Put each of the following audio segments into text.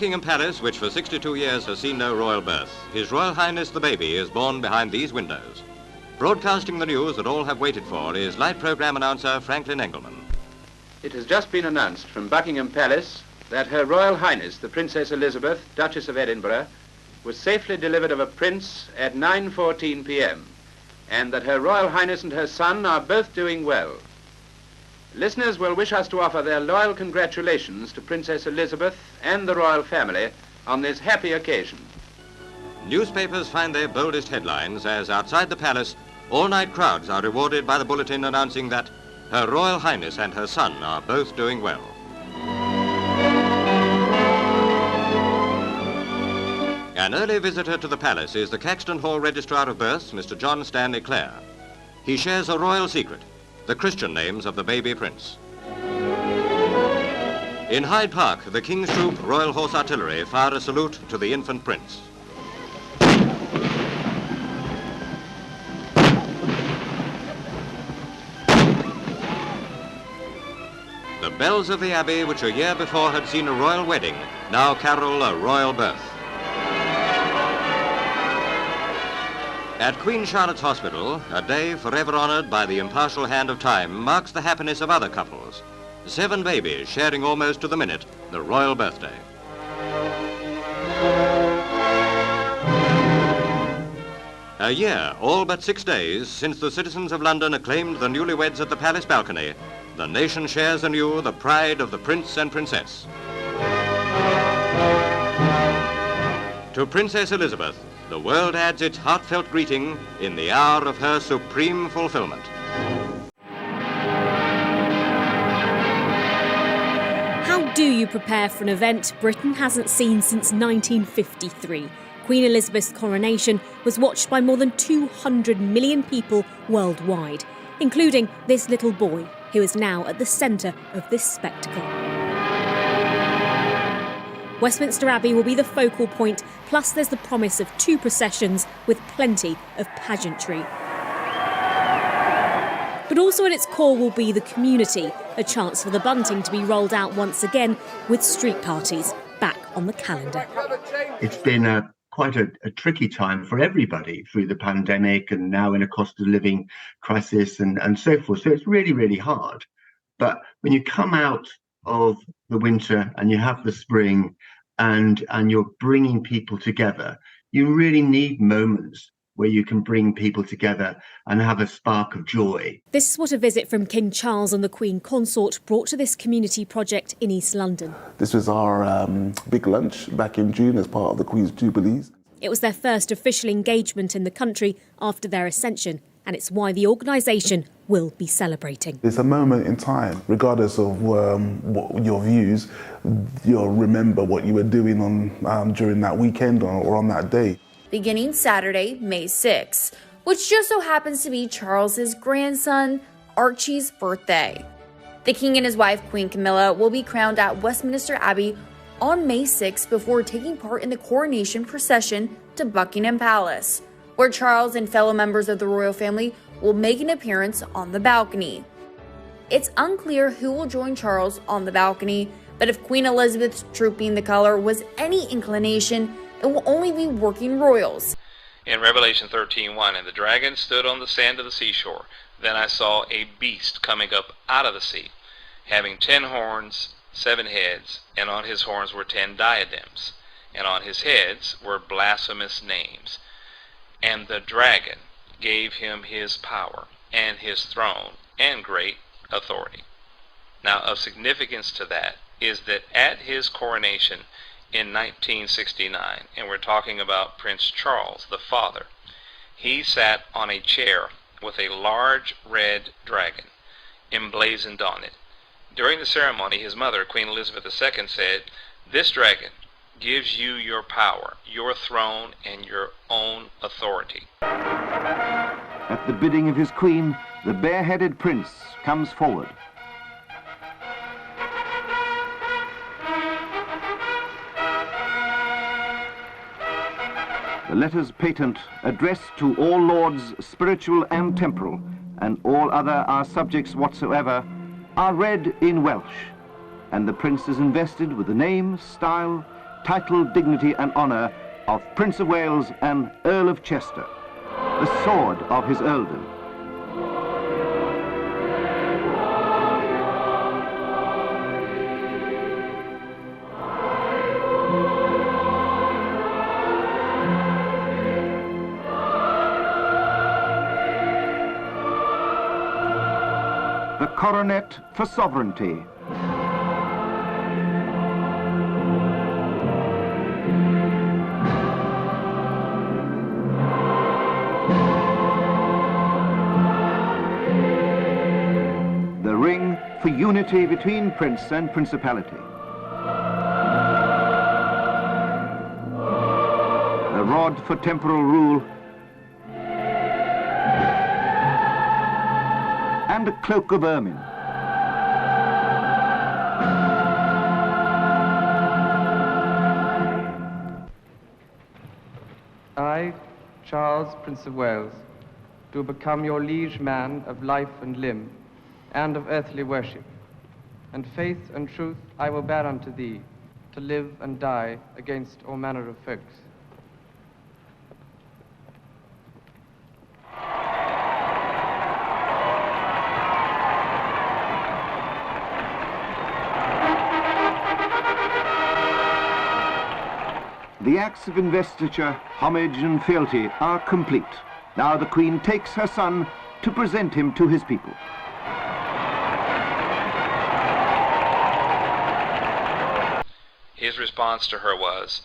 Buckingham Palace, which for 62 years has seen no royal birth, His Royal Highness the Baby is born behind these windows. Broadcasting the news that all have waited for is light program announcer Franklin Engelman. It has just been announced from Buckingham Palace that Her Royal Highness, the Princess Elizabeth, Duchess of Edinburgh, was safely delivered of a prince at 9:14 p.m., and that Her Royal Highness and her son are both doing well. Listeners will wish us to offer their loyal congratulations to Princess Elizabeth and the royal family on this happy occasion. Newspapers find their boldest headlines as outside the palace, all-night crowds are rewarded by the bulletin announcing that Her Royal Highness and her son are both doing well. An early visitor to the palace is the Caxton Hall Registrar of Births, Mr. John Stanley Clare. He shares a royal secret, the Christian names of the baby prince. In Hyde Park, the King's Troop Royal Horse Artillery fire a salute to the infant prince. The bells of the Abbey, which a year before had seen a royal wedding, now carol a royal birth. At Queen Charlotte's Hospital, a day forever honored by the impartial hand of time marks the happiness of other couples. 7 babies sharing almost to the minute the royal birthday. A year, all but 6 days, since the citizens of London acclaimed the newlyweds at the palace balcony, the nation shares anew the pride of the prince and princess. To Princess Elizabeth, the world adds its heartfelt greeting in the hour of her supreme fulfillment. How do you prepare for an event Britain hasn't seen since 1953? Queen Elizabeth's coronation was watched by more than 200 million people worldwide, including this little boy who is now at the centre of this spectacle. Westminster Abbey will be the focal point, plus there's the promise of 2 processions with plenty of pageantry. But also at its core will be the community, a chance for the bunting to be rolled out once again with street parties back on the calendar. It's been quite a tricky time for everybody through the pandemic and now in a cost of living crisis and so forth. So it's really, really hard. But when you come out of the winter and you have the spring and you're bringing people together, you really need moments where you can bring people together and have a spark of joy. This is what a visit from King Charles and the Queen Consort brought to this community project in East London. This was our big lunch back in June as part of the Queen's Jubilees. It was their first official engagement in the country after their ascension, and it's why the organisation will be celebrating. It's a moment in time, regardless of what your views, you'll remember what you were doing on during that weekend or on that day. Beginning Saturday, May 6th, which just so happens to be Charles's grandson, Archie's birthday. The King and his wife, Queen Camilla, will be crowned at Westminster Abbey on May 6th before taking part in the coronation procession to Buckingham Palace, where Charles and fellow members of the royal family will make an appearance on the balcony. It's unclear who will join Charles on the balcony, but if Queen Elizabeth's trooping the colour was any inclination, it will only be working royals. In Revelation 13:1, and the dragon stood on the sand of the seashore. Then I saw a beast coming up out of the sea, having 10 horns, 7 heads, and on his horns were 10 diadems, and on his heads were blasphemous names. And the dragon gave him his power, and his throne, and great authority. Now, of significance to that is that at his coronation in 1969, and we're talking about Prince Charles, the father, he sat on a chair with a large red dragon emblazoned on it. During the ceremony, his mother, Queen Elizabeth II, said, "This dragon gives you your power, your throne, and your own authority." At the bidding of his queen, the bare-headed prince comes forward. The letters patent addressed to all lords, spiritual and temporal, and all other our subjects whatsoever, are read in Welsh, and the prince is invested with the name, style, title, dignity and honour of Prince of Wales and Earl of Chester, the sword of his earldom. The coronet for sovereignty. The ring for unity between prince and principality. The rod for temporal rule. And a cloak of ermine. I, Charles, Prince of Wales, do become your liege man of life and limb, and of earthly worship. And faith and truth I will bear unto thee, to live and die against all manner of folks. The acts of investiture, homage and fealty are complete. Now the Queen takes her son to present him to his people. His response to her was,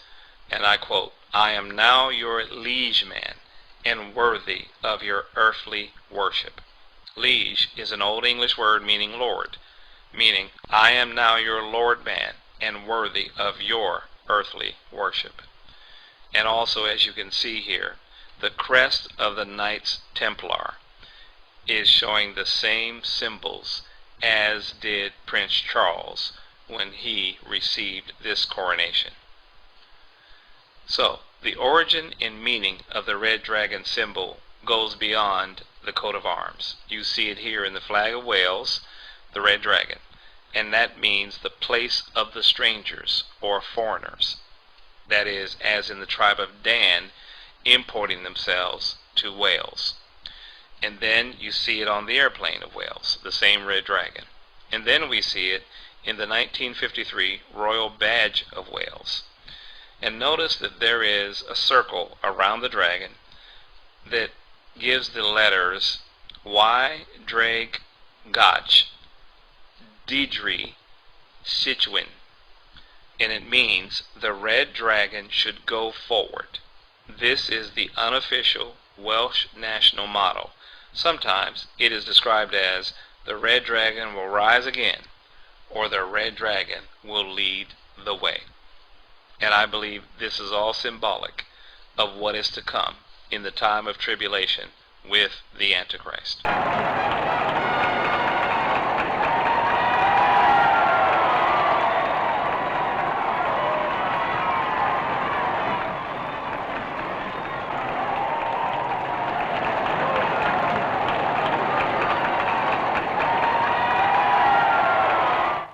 and I quote, "I am now your liege man and worthy of your earthly worship." Liege is an Old English word meaning lord, meaning I am now your lord man and worthy of your earthly worship. And also, as you can see here, the crest of the Knights Templar is showing the same symbols as did Prince Charles when he received this coronation. So, the origin and meaning of the red dragon symbol goes beyond the coat of arms. You see it here in the flag of Wales, the red dragon, and that means the place of the strangers or foreigners. That is, as in the tribe of Dan, importing themselves to Wales. And then you see it on the airplane of Wales, the same red dragon. And then we see it in the 1953 Royal Badge of Wales. And notice that there is a circle around the dragon that gives the letters Y, Drag, Gach, Didri, Situin. And it means the red dragon should go forward. This is the unofficial Welsh national motto. Sometimes it is described as the red dragon will rise again, or the red dragon will lead the way. And I believe this is all symbolic of what is to come in the time of tribulation with the Antichrist.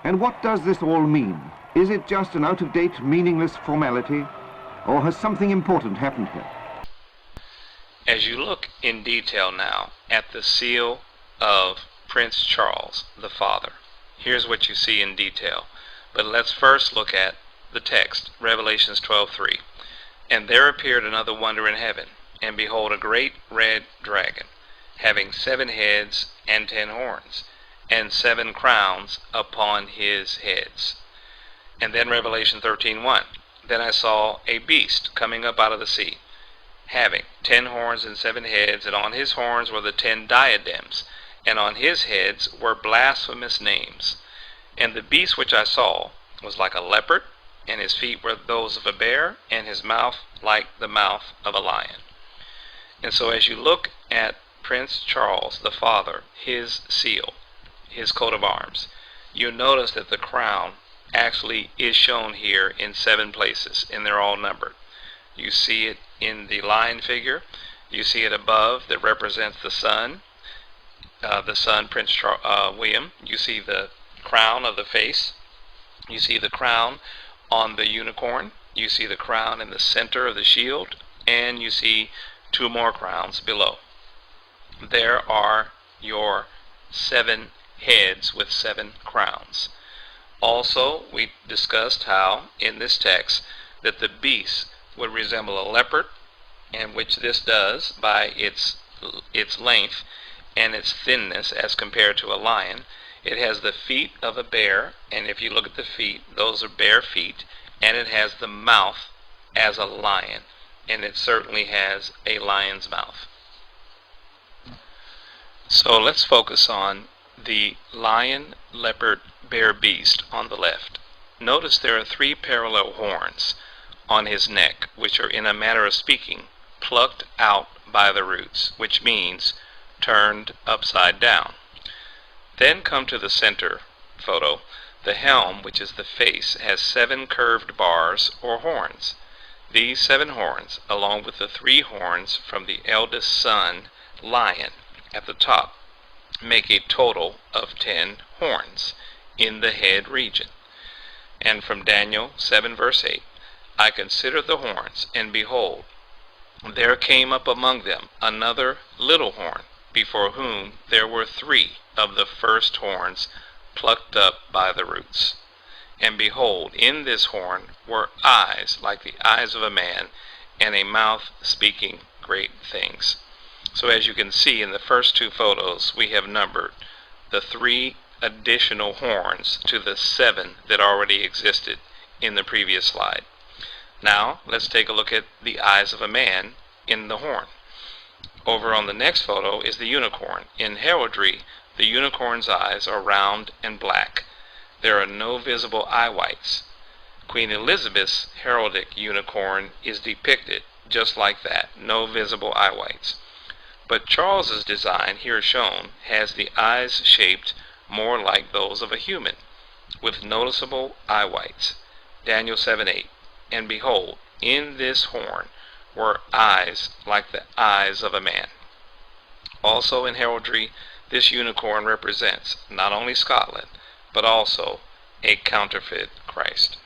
And what does this all mean? Is it just an out-of-date, meaningless formality, or has something important happened here? As you look in detail now at the seal of Prince Charles, the father, here's what you see in detail. But let's first look at the text, Revelations 12:3. "And there appeared another wonder in heaven, and behold, a great red dragon, having 7 heads and 10 horns, and 7 crowns upon his heads." And then Revelation 13:1. "Then I saw a beast coming up out of the sea, having 10 horns and 7 heads, and on his horns were the 10 diadems, and on his heads were blasphemous names. And the beast which I saw was like a leopard, and his feet were those of a bear, and his mouth like the mouth of a lion." And so as you look at Prince Charles, the father, his seal, his coat of arms, you notice that the crown actually is shown here in 7 places, and they're all numbered. You see it in the lion figure. You see it above that represents the sun, Prince William. You see the crown of the face. You see the crown on the unicorn, You see the crown in the center of the shield, and you see 2 more crowns below. There are your 7 heads with 7 crowns. Also, we discussed how in this text that the beast would resemble a leopard, and which this does by its length and its thinness as compared to a lion. It has the feet of a bear, and if you look at the feet, those are bare feet, and it has the mouth as a lion, and it certainly has a lion's mouth. So let's focus on the lion, leopard, bear beast on the left. Notice there are 3 parallel horns on his neck, which are, in a manner of speaking, plucked out by the roots, which means turned upside down. Then come to the center photo. The helm, which is the face, has 7 curved bars or horns. These 7 horns, along with the 3 horns from the eldest son, lion, at the top, make a total of 10 horns in the head region. And from Daniel 7 verse 8, I considered the horns, and behold, there came up among them another little horn, before whom there were 3 of the first horns plucked up by the roots. And behold, in this horn were eyes like the eyes of a man, and a mouth speaking great things. So as you can see in the first 2 photos, we have numbered the 3 additional horns to the 7 that already existed in the previous slide. Now let's take a look at the eyes of a man in the horn. Over on the next photo is the unicorn. In heraldry, the unicorn's eyes are round and black. There are no visible eye whites. Queen Elizabeth's heraldic unicorn is depicted just like that, no visible eye whites. But Charles's design, here shown, has the eyes shaped more like those of a human, with noticeable eye whites. Daniel 7:8, and behold, in this horn were eyes like the eyes of a man. Also in heraldry, this unicorn represents not only Scotland, but also a counterfeit Christ.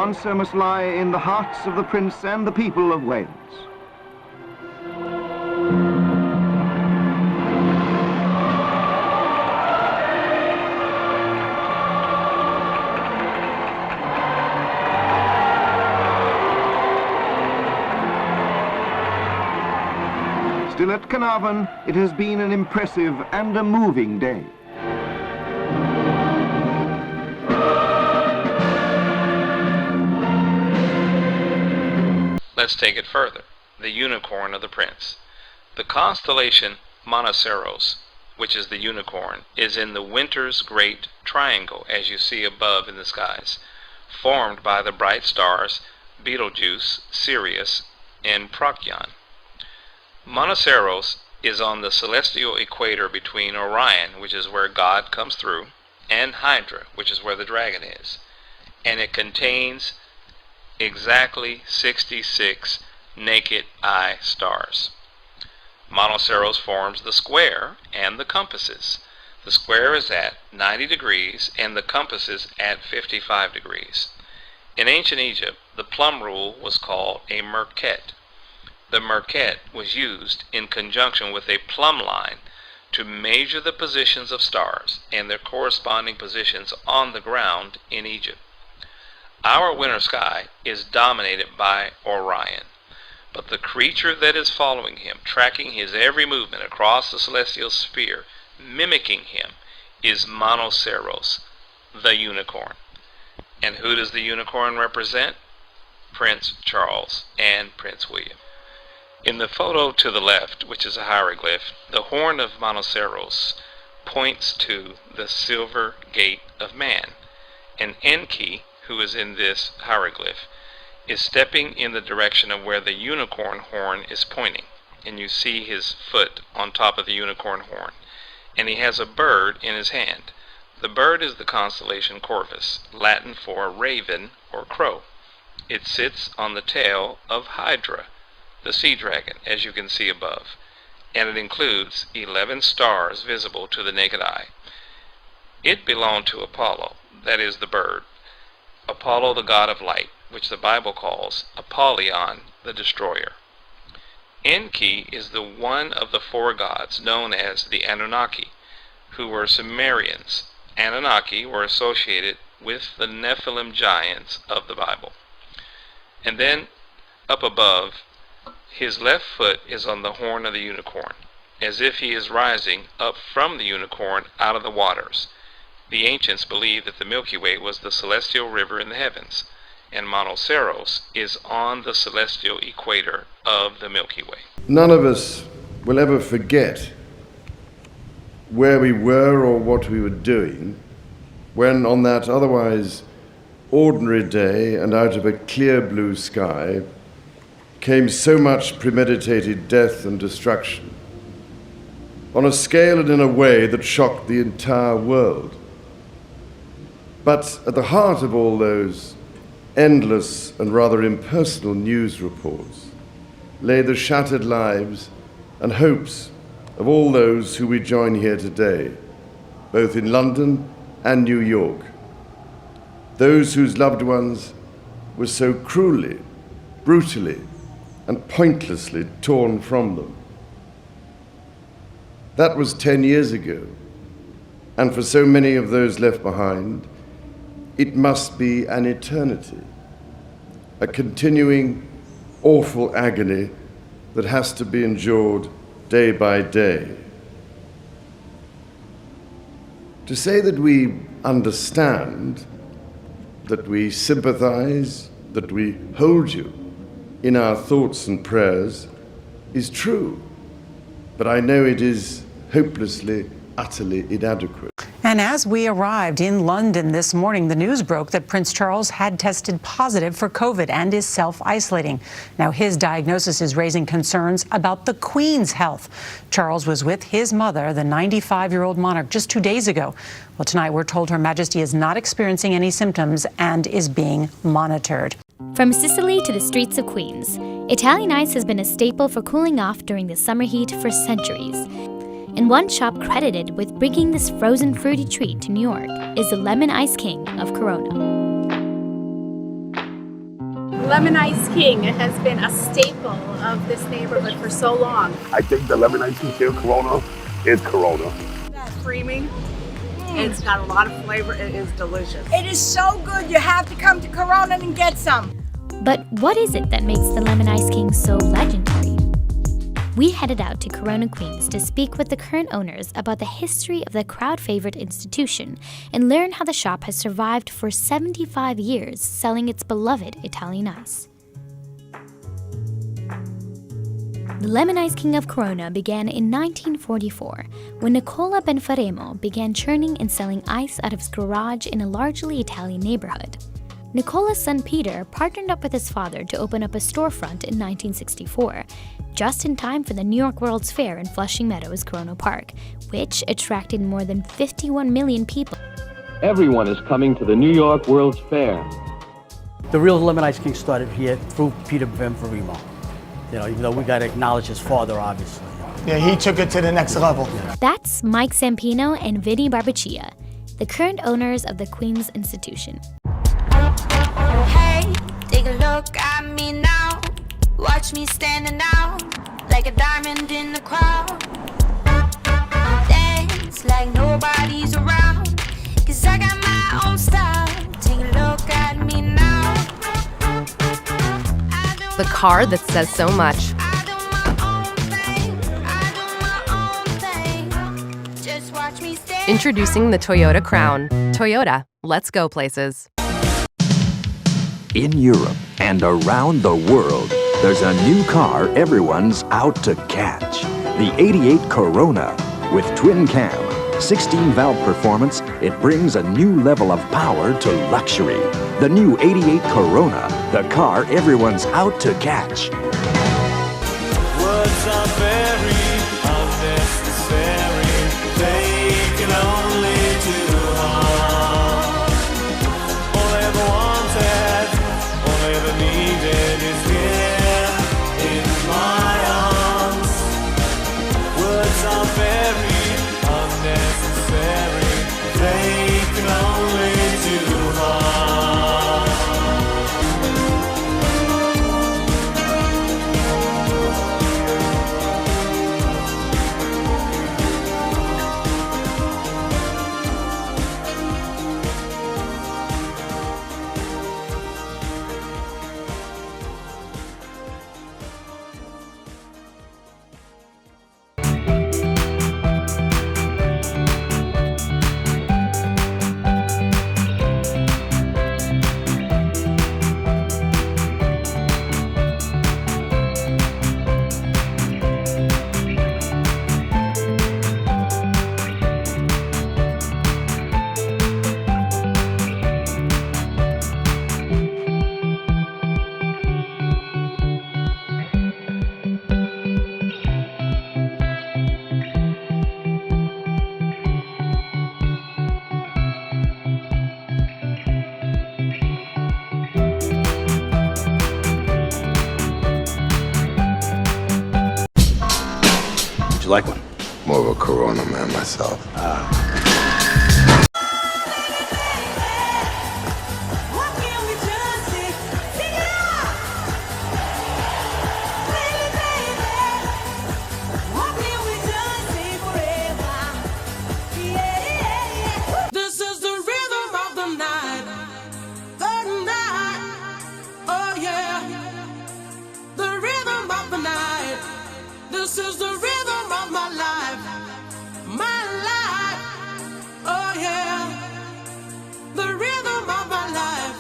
answer must lie in the hearts of the Prince and the people of Wales. Still at Carnarvon, it has been an impressive and a moving day. Let's take it further. The unicorn of the prince. The constellation Monoceros, which is the unicorn, is in the winter's great triangle, as you see above in the skies, formed by the bright stars Betelgeuse, Sirius, and Procyon. Monoceros is on the celestial equator between Orion, which is where God comes through, and Hydra, which is where the dragon is. And it contains exactly 66 naked eye stars. Monoceros forms the square and the compasses. The square is at 90 degrees and the compass is at 55 degrees. In ancient Egypt, the plumb rule was called a merket. The merket was used in conjunction with a plumb line to measure the positions of stars and their corresponding positions on the ground in Egypt. Our winter sky is dominated by Orion, but the creature that is following him, tracking his every movement across the celestial sphere, mimicking him, is Monoceros, the unicorn. And who does the unicorn represent? Prince Charles and Prince William. In the photo to the left, which is a hieroglyph, the horn of Monoceros points to the silver gate of man, and Enki, who is in this hieroglyph, is stepping in the direction of where the unicorn horn is pointing, and you see his foot on top of the unicorn horn, and he has a bird in his hand. The bird is the constellation Corvus, Latin for raven or crow. It sits on the tail of Hydra, the sea dragon, as you can see above, and it includes 11 stars visible to the naked eye. It belonged to Apollo, that is the bird. Apollo, the god of light, which the Bible calls Apollyon, the destroyer. Enki is the one of the four gods known as the Anunnaki, who were Sumerians. Anunnaki were associated with the Nephilim giants of the Bible. And then, up above, his left foot is on the horn of the unicorn, as if he is rising up from the unicorn out of the waters. The ancients believed that the Milky Way was the celestial river in the heavens, and Monoceros is on the celestial equator of the Milky Way. None of us will ever forget where we were or what we were doing when on that otherwise ordinary day and out of a clear blue sky came so much premeditated death and destruction on a scale and in a way that shocked the entire world. But at the heart of all those endless and rather impersonal news reports lay the shattered lives and hopes of all those who we join here today, both in London and New York, those whose loved ones were so cruelly, brutally, and pointlessly torn from them. That was 10 years ago, and for so many of those left behind, it must be an eternity, a continuing, awful agony that has to be endured day by day. To say that we understand, that we sympathize, that we hold you in our thoughts and prayers is true, but I know it is hopelessly, utterly inadequate. And as we arrived in London this morning, the news broke that Prince Charles had tested positive for COVID and is self-isolating. Now, his diagnosis is raising concerns about the Queen's health. Charles was with his mother, the 95-year-old monarch, just 2 days ago. Well, tonight we're told Her Majesty is not experiencing any symptoms and is being monitored. From Sicily to the streets of Queens, Italian ice has been a staple for cooling off during the summer heat for centuries. And one shop credited with bringing this frozen fruity treat to New York is the Lemon Ice King of Corona. Lemon Ice King has been a staple of this neighborhood for so long. I think the Lemon Ice King here, Corona, is Corona. That's creamy. It's got a lot of flavor. It is delicious. It is so good. You have to come to Corona and get some. But what is it that makes the Lemon Ice King so legendary? We headed out to Corona, Queens to speak with the current owners about the history of the crowd-favorite institution and learn how the shop has survived for 75 years selling its beloved Italian ice. The Lemon Ice King of Corona began in 1944 when Nicola Benfaremo began churning and selling ice out of his garage in a largely Italian neighborhood. Nicola's son Peter partnered up with his father to open up a storefront in 1964, just in time for the New York World's Fair in Flushing Meadows, Corona Park, which attracted more than 51 million people. Everyone is coming to the New York World's Fair. The real Lemon Ice King started here through Peter Benfaremo. You know, even though we got to acknowledge his father, obviously. Yeah, he took it to the next level. That's Mike Zampino and Vinny Barbaccia, the current owners of the Queens Institution. Hey, take a look at me now. Watch me standing out like a diamond in the crowd. Dance like nobody's around, 'cause I got my own style. Take a look at me now. The car that says so much. Just watch me stand. Introducing the Toyota Crown. Toyota, let's go places. In Europe and around the world, there's a new car everyone's out to catch. The 88 Corona. With twin cam, 16-valve performance, it brings a new level of power to luxury. The new 88 Corona, the car everyone's out to catch. Words are very unnecessary. They can only do harm. All I ever wanted, all I ever needed is here in my arms. Words are very unnecessary. They can only do harm. You like one? More of a Corona man myself. This is the rhythm of the night. The night. Oh yeah. The rhythm of the night. This is the rhythm of my life. My life. Oh yeah. The rhythm of my life.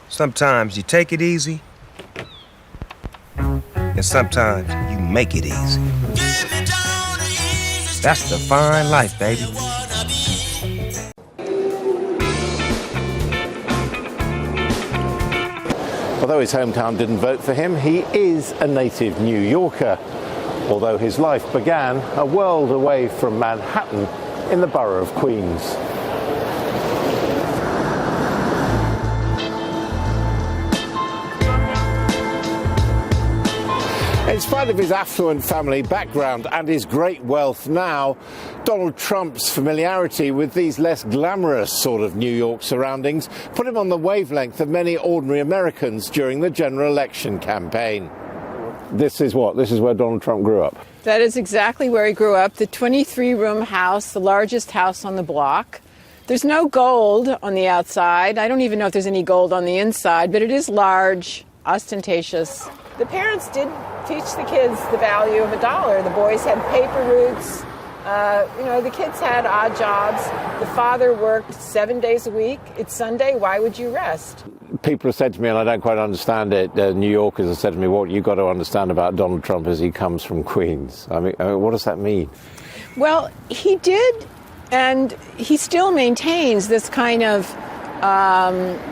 Sometimes you take it easy, and sometimes you make it easy. That's the fine life, baby. Although his hometown didn't vote for him, he is a native New Yorker. Although his life began a world away from Manhattan in the borough of Queens. In spite of his affluent family background and his great wealth now, Donald Trump's familiarity with these less glamorous sort of New York surroundings put him on the wavelength of many ordinary Americans during the general election campaign. This is what? This is where Donald Trump grew up? That is exactly where he grew up, the 23-room house, the largest house on the block. There's no gold on the outside. I don't even know if there's any gold on the inside, but it is large, ostentatious. The parents did teach the kids the value of a dollar. The boys had paper routes. The kids had odd jobs. The father worked 7 days a week. It's Sunday. Why would you rest? People have said to me, and I don't quite understand it, New Yorkers have said to me, what you've got to understand about Donald Trump is he comes from Queens. I mean, what does that mean? Well, he did, and he still maintains this kind of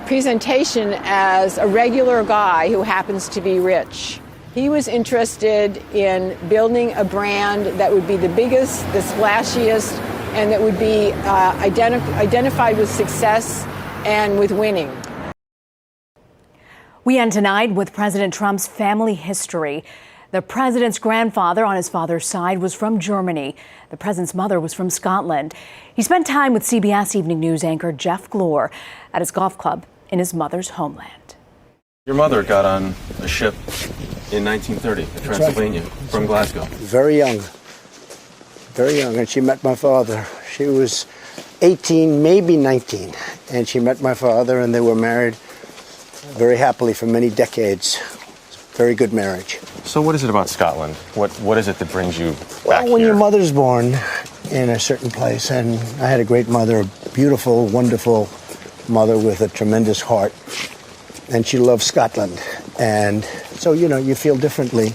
presentation as a regular guy who happens to be rich. He was interested in building a brand that would be the biggest, the splashiest, and that would be identified with success and with winning. We end tonight with President Trump's family history. The president's grandfather on his father's side was from Germany. The president's mother was from Scotland. He spent time with CBS Evening News anchor Jeff Glor at his golf club in his mother's homeland. Your mother got on a ship in 1930, the Transylvania, from Glasgow. Very young, and she met my father. She was 18, maybe 19, and she met my father, and they were married very happily for many decades. Very good marriage. So what is it about Scotland? What is it that brings you back Well, when here? your mother's born in a certain place, and I had a great mother, a beautiful, wonderful mother with a tremendous heart, and she loved Scotland. And so, you feel differently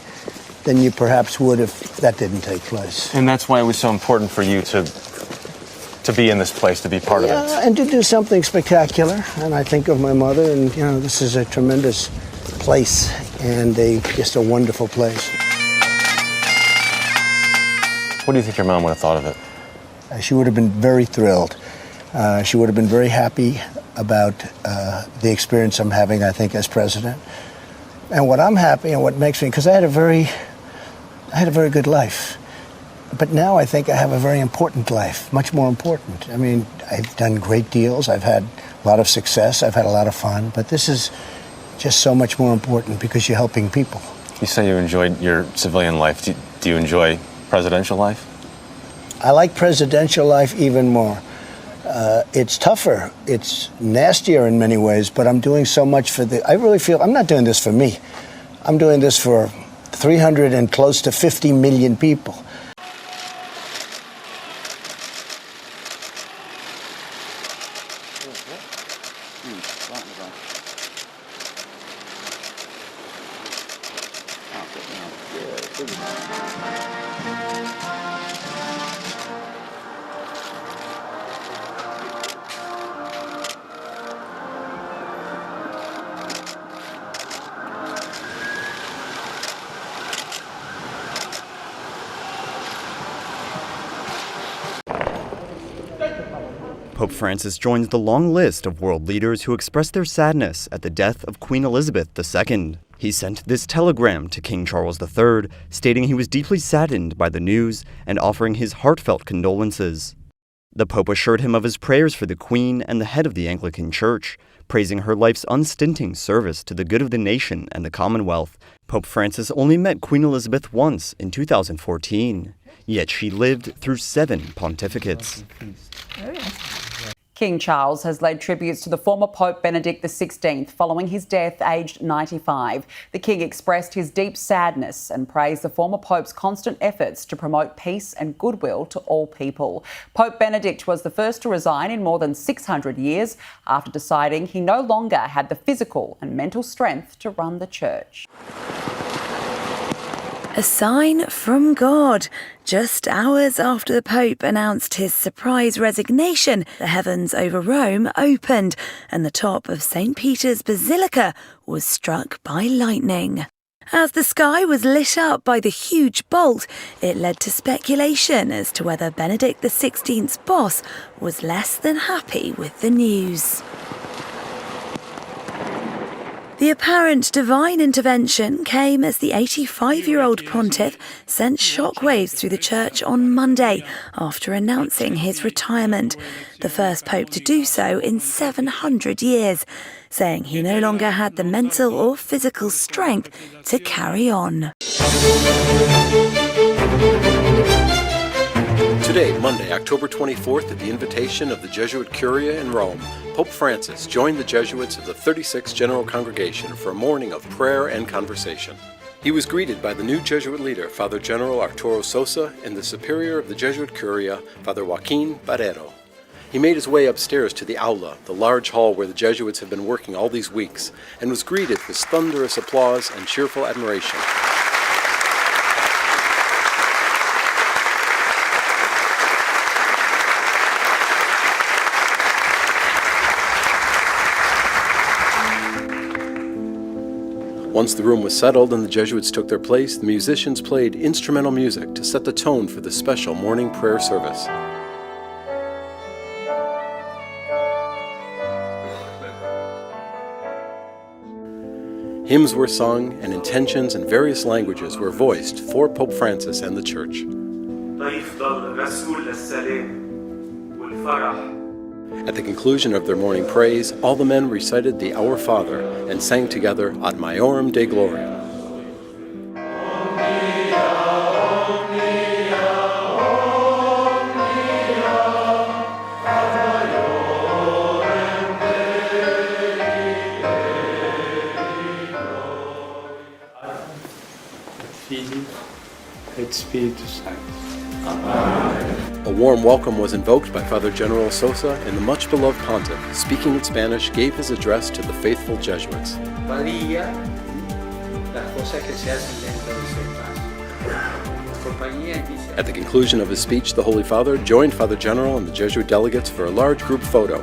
than you perhaps would if that didn't take place. And that's why it was so important for you to be in this place, to be part of it. And to do something spectacular. And I think of my mother, and, this is a tremendous place and just a wonderful place. What do you think your mom would have thought of it? She would have been very thrilled. She would have been very happy about the experience I'm having, I think, as president. And what I'm happy and what makes me, because I had a very good life. But now I think I have a very important life, much more important. I mean, I've done great deals. I've had a lot of success. I've had a lot of fun. But this is just so much more important because you're helping people. You say you enjoyed your civilian life. Do you enjoy presidential life? I like presidential life even more. It's tougher. It's nastier in many ways, but I'm doing so much I really feel I'm not doing this for me. I'm doing this for 300 and close to 50 million people. Pope Francis joins the long list of world leaders who expressed their sadness at the death of Queen Elizabeth II. He sent this telegram to King Charles III, stating he was deeply saddened by the news and offering his heartfelt condolences. The Pope assured him of his prayers for the Queen and the head of the Anglican Church, praising her life's unstinting service to the good of the nation and the Commonwealth. Pope Francis only met Queen Elizabeth once in 2014, yet she lived through 7 pontificates. King Charles has laid tributes to the former Pope Benedict XVI following his death aged 95. The King expressed his deep sadness and praised the former Pope's constant efforts to promote peace and goodwill to all people. Pope Benedict was the first to resign in more than 600 years after deciding he no longer had the physical and mental strength to run the church. A sign from God. Just hours after the Pope announced his surprise resignation, the heavens over Rome opened and the top of St. Peter's Basilica was struck by lightning. As the sky was lit up by the huge bolt, it led to speculation as to whether Benedict XVI's boss was less than happy with the news. The apparent divine intervention came as the 85-year-old pontiff sent shockwaves through the church on Monday after announcing his retirement, the first pope to do so in 700 years, saying he no longer had the mental or physical strength to carry on. Today, Monday, October 24th, at the invitation of the Jesuit Curia in Rome, Pope Francis joined the Jesuits of the 36th General Congregation for a morning of prayer and conversation. He was greeted by the new Jesuit leader, Father General Arturo Sosa, and the Superior of the Jesuit Curia, Father Joaquin Barrero. He made his way upstairs to the aula, the large hall where the Jesuits have been working all these weeks, and was greeted with thunderous applause and cheerful admiration. Once the room was settled and the Jesuits took their place, the musicians played instrumental music to set the tone for the special morning prayer service. Hymns were sung and intentions in various languages were voiced for Pope Francis and the Church. At the conclusion of their morning praise, all the men recited the Our Father and sang together Ad Maiorem Dei Gloria. A warm welcome was invoked by Father General Sosa, and the much-beloved pontiff, speaking in Spanish, gave his address to the faithful Jesuits. At the conclusion of his speech, the Holy Father joined Father General and the Jesuit delegates for a large group photo,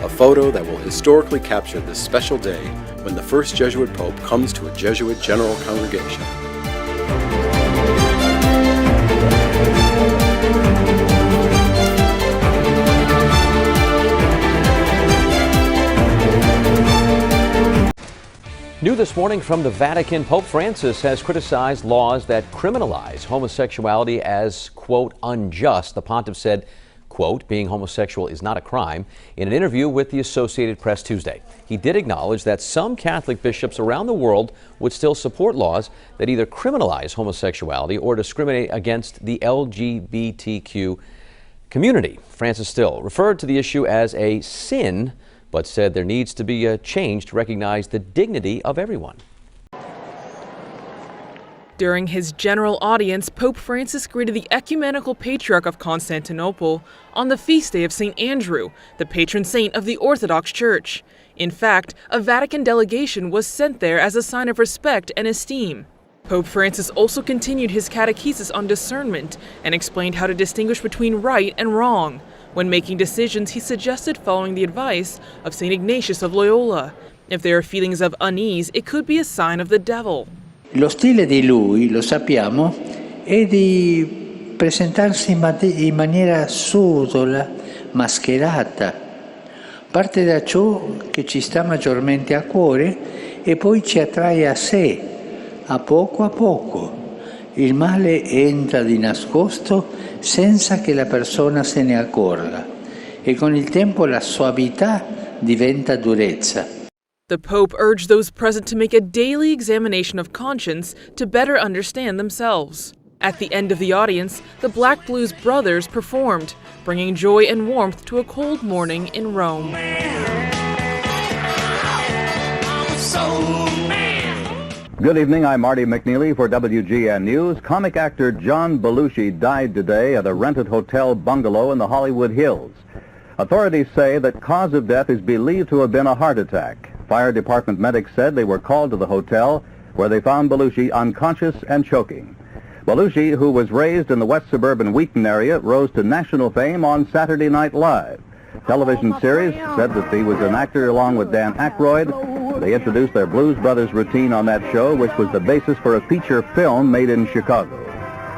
a photo that will historically capture this special day when the first Jesuit Pope comes to a Jesuit General Congregation. New this morning from the Vatican, Pope Francis has criticized laws that criminalize homosexuality as, quote, unjust. The pontiff said, quote, being homosexual is not a crime in an interview with the Associated Press Tuesday. He did acknowledge that some Catholic bishops around the world would still support laws that either criminalize homosexuality or discriminate against the LGBTQ community. Francis still referred to the issue as a sin, but said there needs to be a change to recognize the dignity of everyone. During his general audience, Pope Francis greeted the Ecumenical Patriarch of Constantinople on the feast day of St. Andrew, the patron saint of the Orthodox Church. In fact, a Vatican delegation was sent there as a sign of respect and esteem. Pope Francis also continued his catechesis on discernment and explained how to distinguish between right and wrong. When making decisions, he suggested following the advice of St. Ignatius of Loyola. If there are feelings of unease, it could be a sign of the devil. Lo stile di lui, lo sappiamo, è di presentarsi in maniera subdola, mascherata. Parte da ciò che ci sta maggiormente a cuore e poi ci attrae a sé, a poco. Il male entra di nascosto senza che la persona se ne accorga e con il tempo la suavità diventa durezza. The Pope urged those present to make a daily examination of conscience to better understand themselves. At the end of the audience, the Black Blues Brothers performed, bringing joy and warmth to a cold morning in Rome. Good evening, I'm Marty McNeely for WGN News. Comic actor John Belushi died today at a rented hotel bungalow in the Hollywood Hills. Authorities say that cause of death is believed to have been a heart attack. Fire department medics said they were called to the hotel where they found Belushi unconscious and choking. Belushi, who was raised in the west suburban Wheaton area, rose to national fame on Saturday Night Live. Television series said that he was an actor along with Dan Aykroyd. They introduced their Blues Brothers routine on that show, which was the basis for a feature film made in Chicago.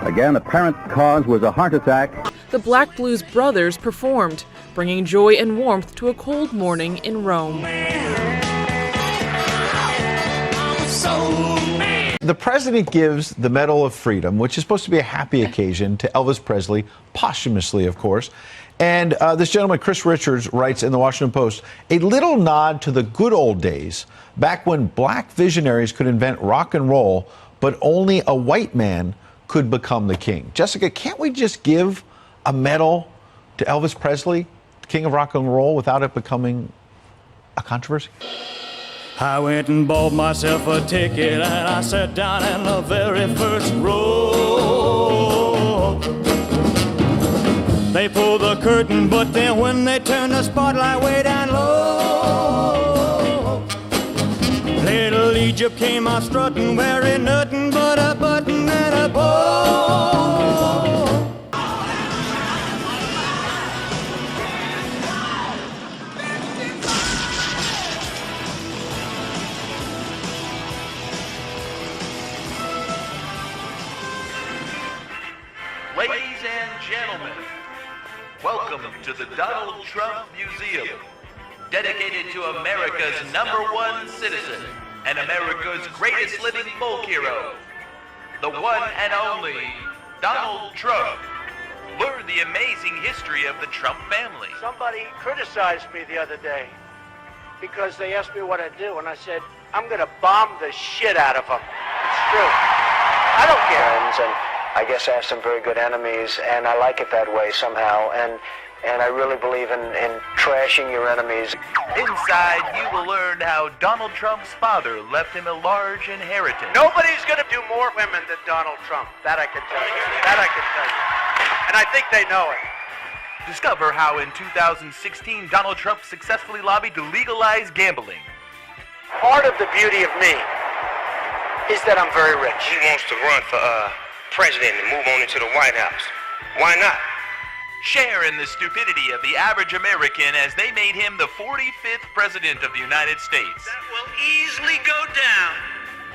Again, apparent cause was a heart attack. The Black Blues Brothers performed, bringing joy and warmth to a cold morning in Rome. soul man. The president gives the Medal of Freedom, which is supposed to be a happy occasion, to Elvis Presley, posthumously, of course. And this gentleman, Chris Richards, writes in the Washington Post, a little nod to the good old days, back when black visionaries could invent rock and roll, but only a white man could become the king. Jessica, can't we just give a medal to Elvis Presley, king of rock and roll, without it becoming a controversy? I went and bought myself a ticket and I sat down in the very first row. They pulled the curtain, but then when they turned the spotlight way down low, little Egypt came out strutting, wearing nothing but a button and a bow. Ladies and gentlemen, welcome to the Donald Trump Museum, dedicated to America's #1 citizen and America's greatest living folk hero, the one and only Donald Trump. Learn the amazing history of the Trump family. Somebody criticized me the other day because they asked me what I do, and I said, I'm going to bomb the shit out of them. It's true. I don't care. And I guess I have some very good enemies, and I like it that way somehow. And I really believe in trashing your enemies. Inside, you will learn how Donald Trump's father left him a large inheritance. Nobody's going to do more women than Donald Trump. That I can tell you. That I can tell you. And I think they know it. Discover how in 2016 Donald Trump successfully lobbied to legalize gambling. Part of the beauty of me is that I'm very rich. He wants to run for president and move on into the White House. Why not? Share in the stupidity of the average American as they made him the 45th president of the United States. That will easily go down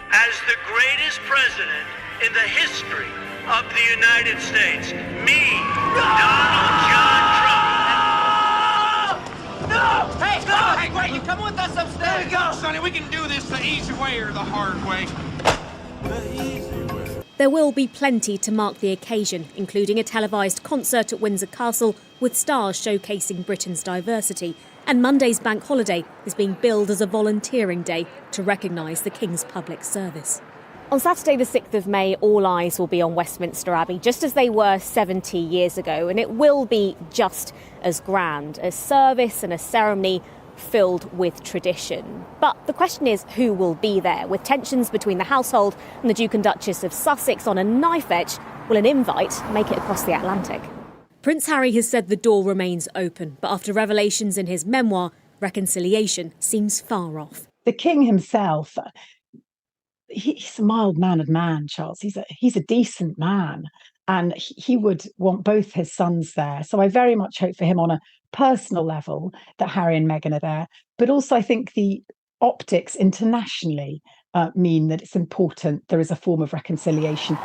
as the greatest president in the history of the United States. Me, Donald John Trump. No! Hey, no! Hey, wait, you come with us upstairs. There we go, Sonny. We can do this the easy way or the hard way. There will be plenty to mark the occasion, including a televised concert at Windsor Castle with stars showcasing Britain's diversity. And Monday's bank holiday is being billed as a volunteering day to recognise the King's public service. On Saturday the 6th of May, all eyes will be on Westminster Abbey, just as they were 70 years ago, and it will be just as grand, a service and a ceremony filled with tradition. But the question is, who will be there? With tensions between the household and the Duke and Duchess of Sussex on a knife edge, will an invite make it across the Atlantic? Prince Harry has said the door remains open, but after revelations in his memoir, reconciliation seems far off. The King himself, he's a mild-mannered man, Charles. He's a decent man, and he would want both his sons there. So I very much hope for him on a personal level that Harry and Meghan are there. But also I think the optics internationally mean that it's important there is a form of reconciliation.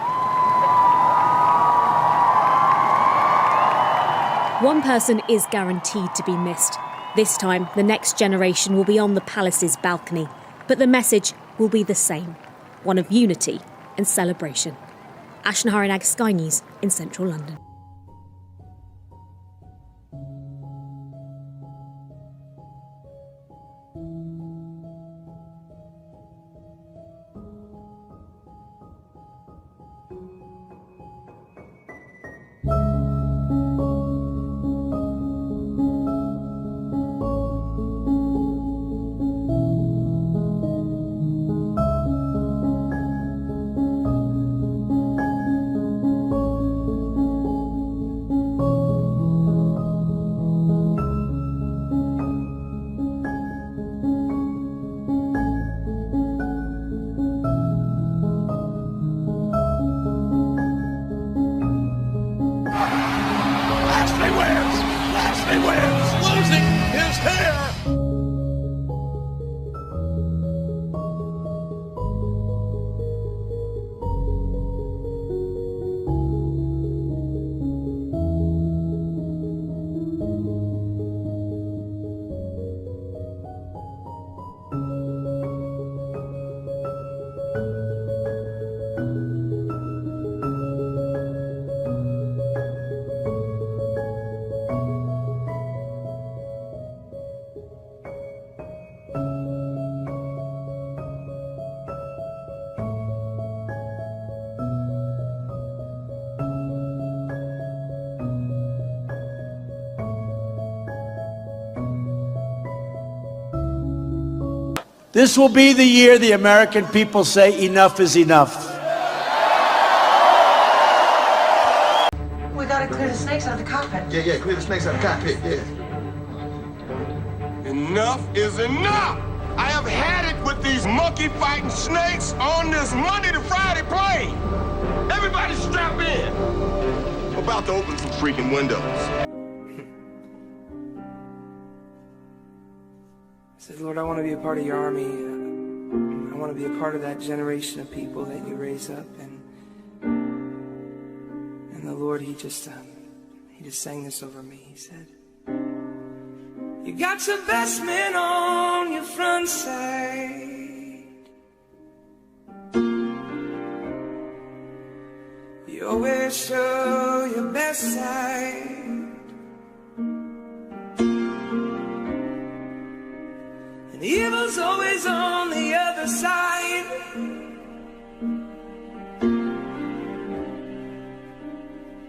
One person is guaranteed to be missed. This time, the next generation will be on the palace's balcony. But the message will be the same, one of unity and celebration. Ashna Harinag, Sky News in central London. This will be the year the American people say enough is enough. We gotta clear the snakes out of the cockpit. Yeah, clear the snakes out of the cockpit, yeah. Enough is enough! I have had it with these monkey-fighting snakes on this Monday to Friday plane! Everybody strap in! I'm about to open some freaking windows. I said, Lord, I want to be a part of your army. I want to be a part of that generation of people that you raise up. And the Lord, he just sang this over me. He said, you got your best men on your front side. You always show your best side. And evil's always on the other side.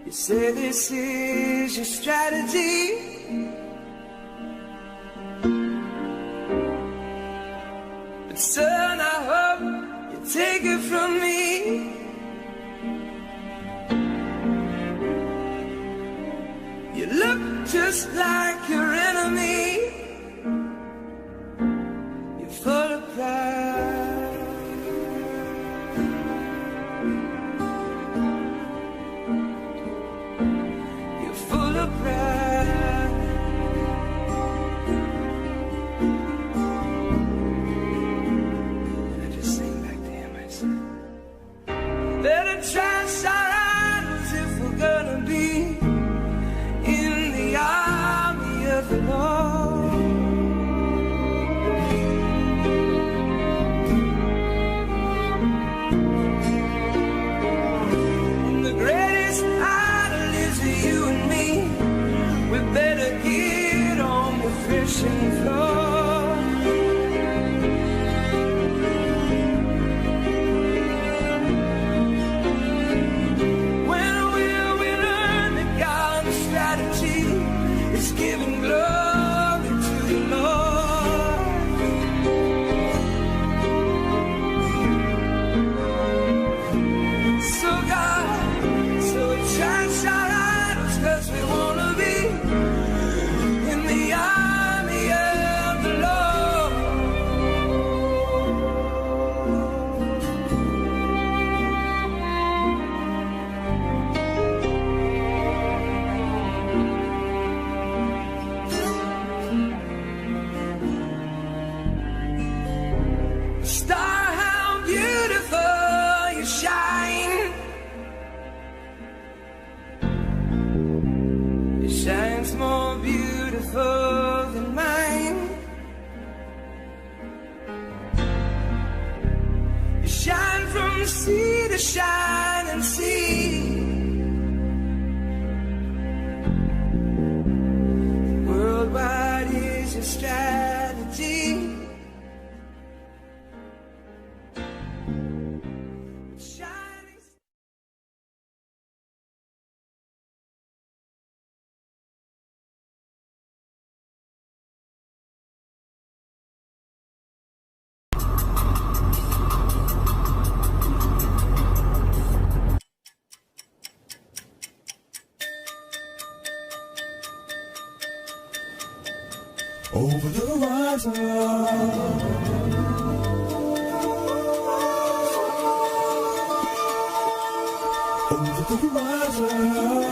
You say this is your strategy. But son, I hope you take it from me. You look just like your enemy. You're full of pride. You're full of pride. And I just sang back to him, I said, better trust our eyes if we're gonna be in the army of the Lord. And the greatest idol is you and me. We better get on the fishing floor. When will we learn that God's strategy is giving glory to the Lord? So God, so we trash our idols 'cause we wanna be in the army of the Lord. Star, how beautiful you shine. It shines more beautiful than mine. You shine from sea to shining sea. Worldwide is your strategy. Over the horizon, over the horizon.